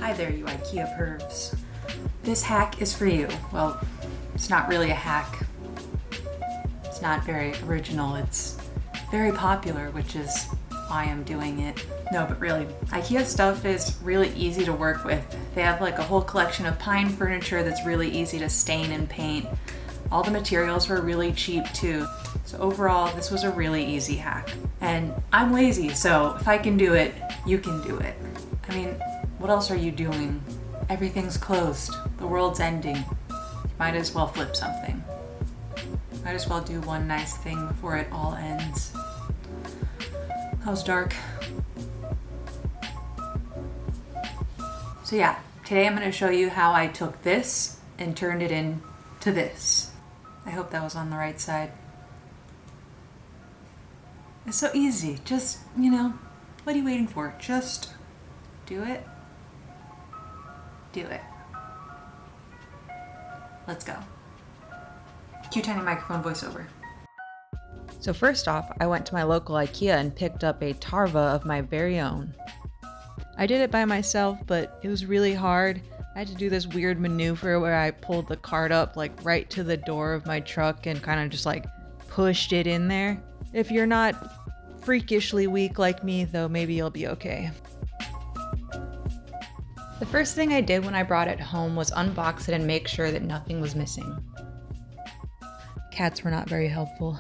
Hi there, you IKEA pervs. This hack is for you. Well, it's not really a hack. It's not very original. It's very popular, which is why I'm doing it. No, but really, IKEA stuff is really easy to work with. They have like a whole collection of pine furniture that's really easy to stain and paint. All the materials were really cheap too. So overall, this was a really easy hack. And I'm lazy, so if I can do it, you can do it. I mean, what else are you doing? Everything's closed. The world's ending. You might as well flip something. Might as well do one nice thing before it all ends. How's dark? So yeah, today I'm going to show you how I took this and turned it into this. I hope that was on the right side. It's so easy. Just, what are you waiting for? Just do it. Do it. Let's go. Cue tiny microphone voiceover. So first off, I went to my local IKEA and picked up a Tarva of my very own. I did it by myself, but it was really hard. I had to do this weird maneuver where I pulled the cart up like right to the door of my truck and kind of just like pushed it in there. If you're not freakishly weak like me, though, maybe you'll be okay. The first thing I did when I brought it home was unbox it and make sure that nothing was missing. Cats were not very helpful.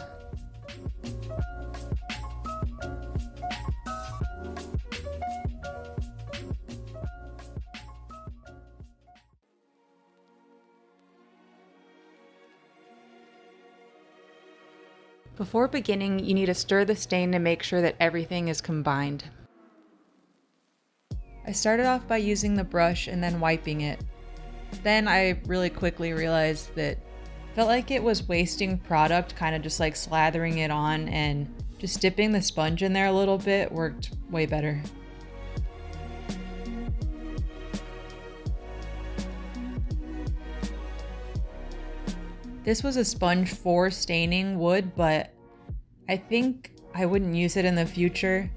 Before beginning, you need to stir the stain to make sure that everything is combined. I started off by using the brush and then wiping it. Then I really quickly realized that I felt like it was wasting product, kind of just like slathering it on, and just dipping the sponge in there a little bit worked way better. This was a sponge for staining wood, but I think I wouldn't use it in the future.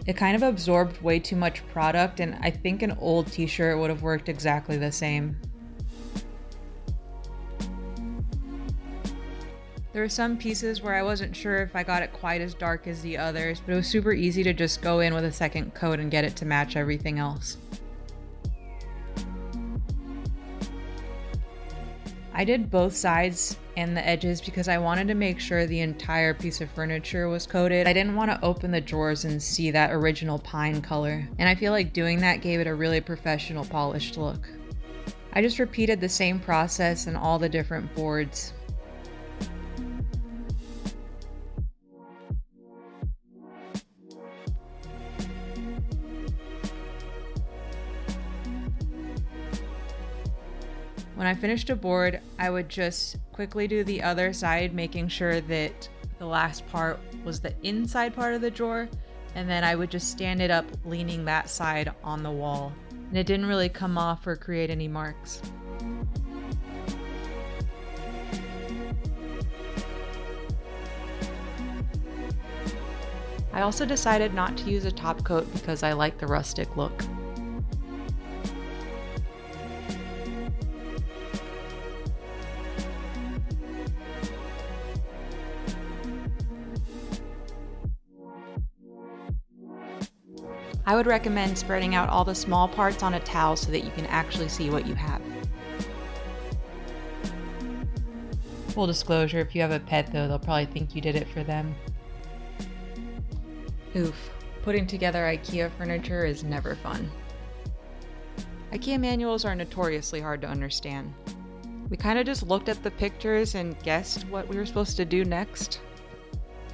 It kind of absorbed way too much product, and I think an old t-shirt would have worked exactly the same. There were some pieces where I wasn't sure if I got it quite as dark as the others, but it was super easy to just go in with a second coat and get it to match everything else. I did both sides and the edges because I wanted to make sure the entire piece of furniture was coated. I didn't want to open the drawers and see that original pine color, and I feel like doing that gave it a really professional polished look. I just repeated the same process in all the different boards. When I finished a board, I would just quickly do the other side, making sure that the last part was the inside part of the drawer, and then I would just stand it up, leaning that side on the wall. And it didn't really come off or create any marks. I also decided not to use a top coat because I like the rustic look. I would recommend spreading out all the small parts on a towel so that you can actually see what you have. Full disclosure, if you have a pet though, they'll probably think you did it for them. Oof, putting together IKEA furniture is never fun. IKEA manuals are notoriously hard to understand. We kind of just looked at the pictures and guessed what we were supposed to do next.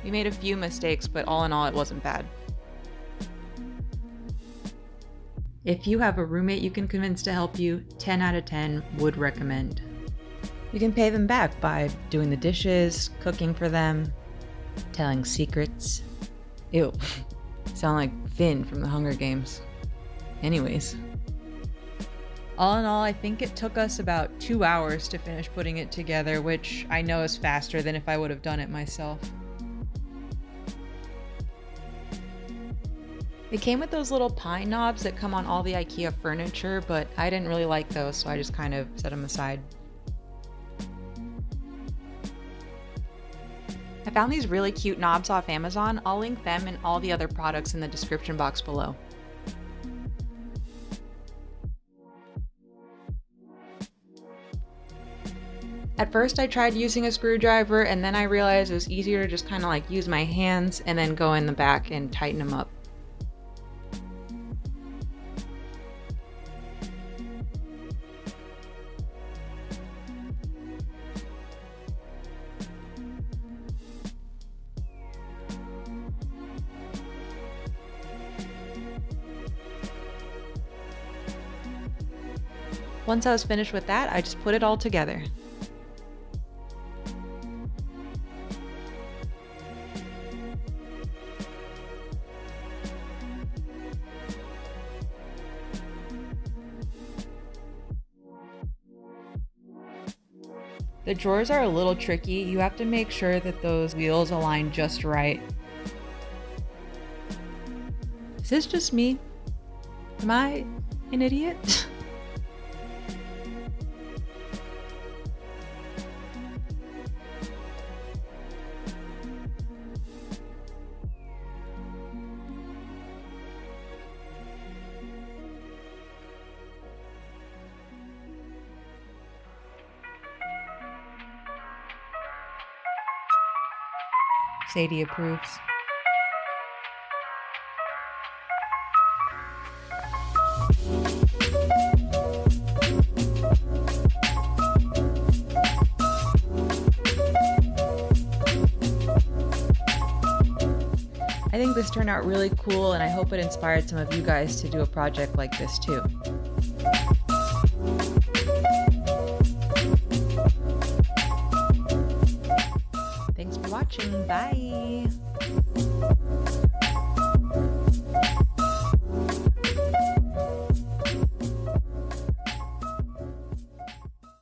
We made a few mistakes, but all in all, it wasn't bad. If you have a roommate you can convince to help you, 10 out of 10 would recommend. You can pay them back by doing the dishes, cooking for them, telling secrets. Ew, sound like Finn from the Hunger Games. Anyways. All in all, I think it took us about 2 hours to finish putting it together, which I know is faster than if I would have done it myself. It came with those little pine knobs that come on all the IKEA furniture, but I didn't really like those, so I just kind of set them aside. I found these really cute knobs off Amazon. I'll link them and all the other products in the description box below. At first I tried using a screwdriver, and then I realized it was easier to just kind of like use my hands and then go in the back and tighten them up. Once I was finished with that, I just put it all together. The drawers are a little tricky. You have to make sure that those wheels align just right. Is this just me? Am I an idiot? Sadie approves. I think this turned out really cool, and I hope it inspired some of you guys to do a project like this too. Thanks for watching. Bye.